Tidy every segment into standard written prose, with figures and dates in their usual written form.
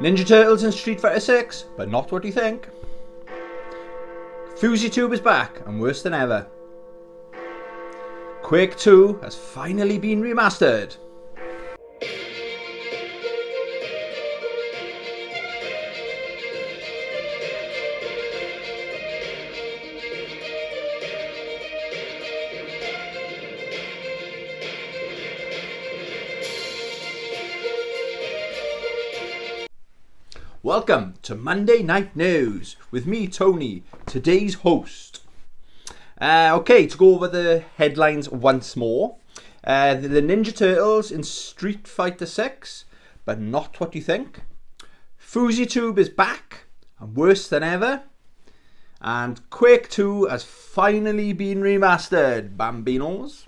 Ninja Turtles in Street Fighter 6, but not what you think. FouseyTube is back and worse than ever. Quake 2 has finally been remastered. Welcome to Monday Night News with me, Tony, today's host. Okay, to go over the headlines once more. The Ninja Turtles in Street Fighter 6, but not what you think. FouseyTube is back and worse than ever. And Quake 2 has finally been remastered, Bambinos.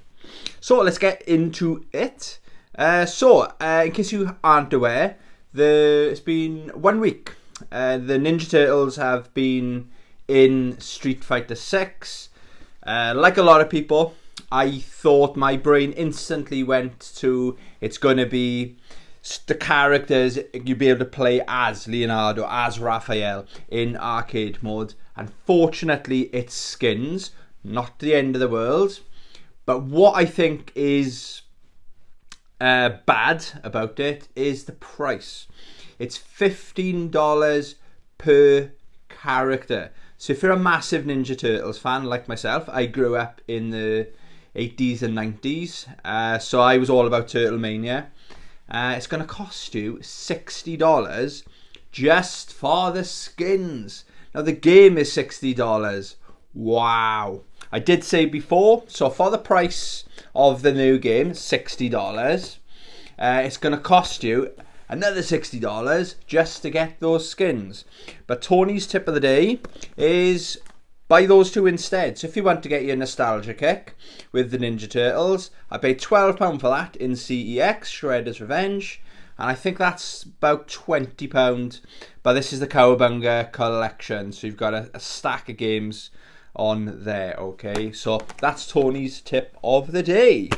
So let's get into it. In case you aren't aware, it's been 1 week. The Ninja Turtles have been in Street Fighter 6. Like a lot of people, I thought my brain instantly went to it's going to be the characters you'll be able to play as Leonardo, as Raphael in arcade mode. Unfortunately, it's skins, not the end of the world. But what I think is bad about it is the price. It's $15 per character. So if you're a massive Ninja Turtles fan like myself, I grew up in the 80s and 90s, so I was all about Turtle Mania. It's going to cost you $60 just for the skins. Now the game is $60. Wow. I did say before, so for the price of the new game, $60, it's going to cost you another $60 just to get those skins. But Tony's tip of the day is buy those two instead. So if you want to get your nostalgia kick with the Ninja Turtles, I paid £12 for that in CEX, Shredder's Revenge. And I think that's about £20. But this is the Cowabunga collection. So you've got a stack of games on there, okay? So that's Tony's tip of the day.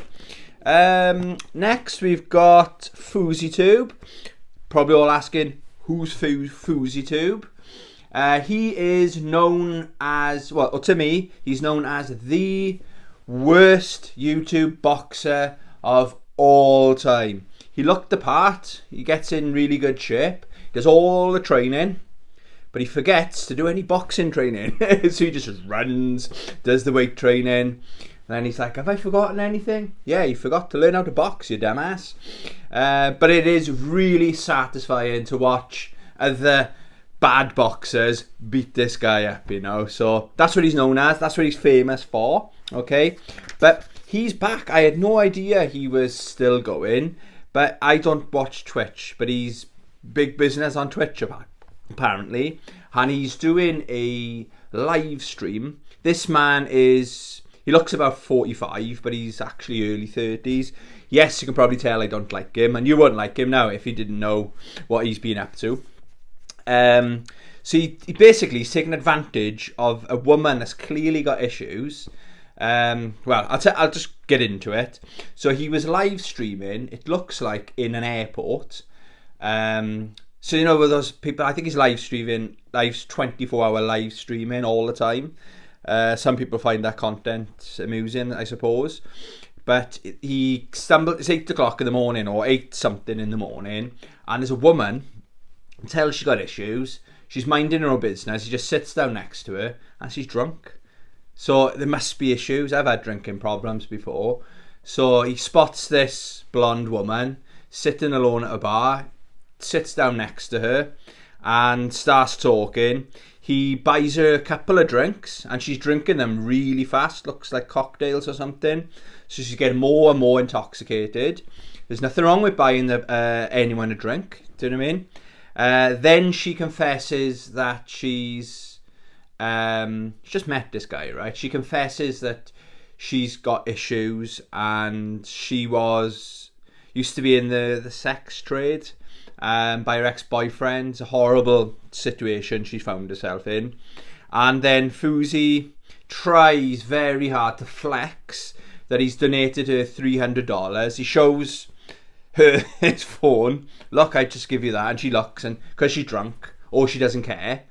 Next we've got FouseyTube. Probably all asking, who's FouseyTube? He is known as, well, to me, he's known as the worst YouTube boxer of all time. He looked the part, he gets in really good shape, does all the training, but he forgets to do any boxing training. So he just runs, does the weight training. And then he's like, have I forgotten anything? Yeah, you forgot to learn how to box, you dumbass. But it is really satisfying to watch other bad boxers beat this guy up, you know. So that's what he's known as. That's what he's famous for, okay? But he's back. I had no idea he was still going. But I don't watch Twitch. But he's big business on Twitch, apparently. And he's doing a live stream. This man is... He looks about 45, but he's actually early 30s. Yes, you can probably tell I don't like him, and you wouldn't like him now if you didn't know what he's been up to. So he basically is taking advantage of a woman that's clearly got issues. Well, I'll just get into it. So he was live streaming, it looks like, in an airport. So you know, with those people, I think he's live streaming, 24-hour live streaming all the time. Some people find that content amusing, I suppose. But he stumbled, it's 8 o'clock in the morning, or 8 something in the morning, and there's a woman, until she got issues, she's minding her own business, he just sits down next to her, and she's drunk. So there must be issues. I've had drinking problems before. So he spots this blonde woman sitting alone at a bar, sits down next to her, and starts talking. He buys her a couple of drinks, and she's drinking them really fast. Looks like cocktails or something. So she's getting more and more intoxicated. There's nothing wrong with buying anyone a drink. Do you know what I mean? Then she confesses that she's just met this guy, right? She confesses that she's got issues, and she used to be in the sex trade. By her ex-boyfriend. It's a horrible situation she found herself in. And then Fousey tries very hard to flex that he's donated her $300. He shows his phone. Look, I just give you that. And she looks, and because she's drunk, or she doesn't care,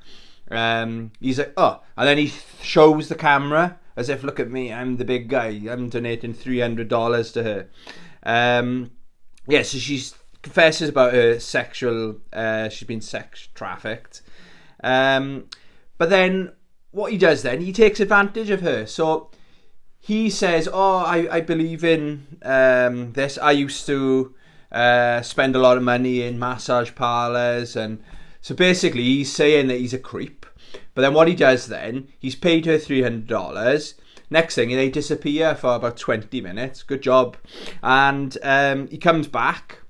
he's like, oh. And then he shows the camera as if, look at me, I'm the big guy. I'm donating $300 to her. Yeah, so she confesses about her sexual, she's been sex trafficked. But then what he does then, he takes advantage of her. So he says, oh, I believe in this. I used to spend a lot of money in massage parlours. And so basically he's saying that he's a creep. But then what he does then, he's paid her $300. Next thing, they disappear for about 20 minutes. Good job. And he comes back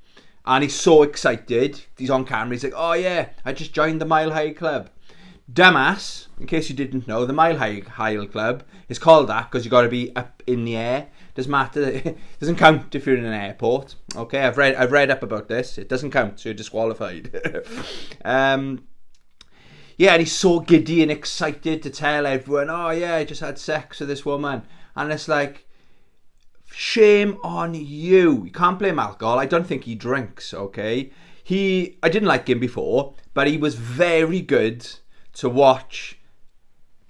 and he's so excited. He's on camera. He's like, oh yeah, I just joined the Mile High Club. Dumbass, in case you didn't know, the Mile High Club is called that because you got to be up in the air. Doesn't matter. It doesn't count if you're in an airport. Okay, I've read up about this. It doesn't count, so you're disqualified. Yeah, and he's so giddy and excited to tell everyone, oh yeah, I just had sex with this woman. And it's like, shame on you. You can't blame alcohol. I don't think he drinks, okay? I didn't like him before, but he was very good to watch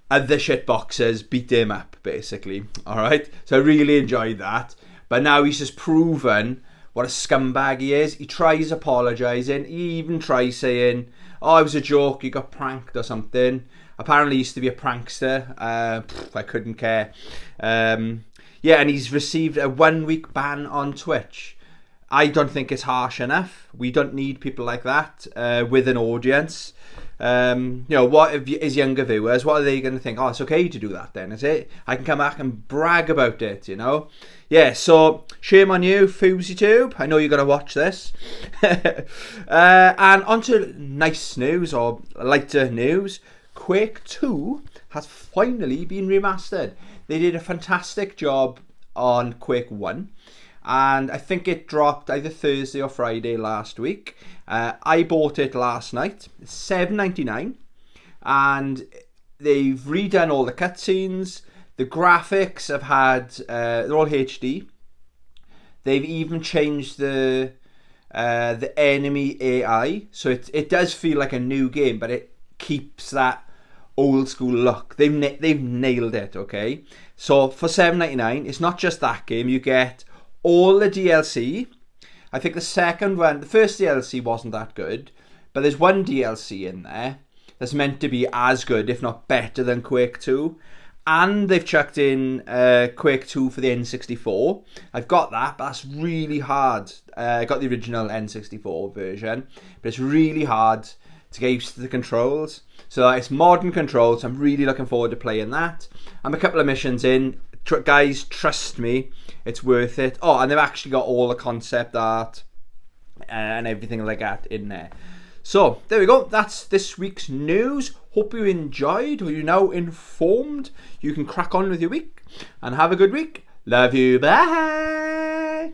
the shitboxers beat him up, basically. Alright? So I really enjoyed that. But now he's just proven what a scumbag he is. He tries apologising. He even tries saying, oh, it was a joke, you got pranked or something. Apparently he used to be a prankster. I couldn't care. Yeah, and he's received a 1-week ban on Twitch. I don't think it's harsh enough. We don't need people like that with an audience. What if his younger viewers, what are they going to think? Oh, it's okay to do that then, is it? I can come back and brag about it, Yeah, so shame on you, FouseyTube. I know you're going to watch this. And on to nice news, or lighter news. Quake 2 has finally been remastered. They did a fantastic job on Quake 1. And I think it dropped either Thursday or Friday last week. I bought it last night. It's $7.99. And they've redone all the cutscenes. The graphics have had... they're all HD. They've even changed the enemy AI. So it does feel like a new game, but it keeps that old school look. They've nailed it, okay? So for $7.99, it's not just that game. You get all the DLC. I think the first DLC wasn't that good, but there's one DLC in there that's meant to be as good, if not better, than Quake 2. And they've chucked in Quake 2 for the N64. I've got that, but that's really hard. I got the original N64 version, but it's really hard to get used to the controls. So it's modern controls. I'm really looking forward to playing that. I'm a couple of missions in. Guys, trust me, it's worth it. Oh, and they've actually got all the concept art and everything like that in there. So, there we go. That's this week's news. Hope you enjoyed, or you're now informed. You can crack on with your week and have a good week. Love you. Bye.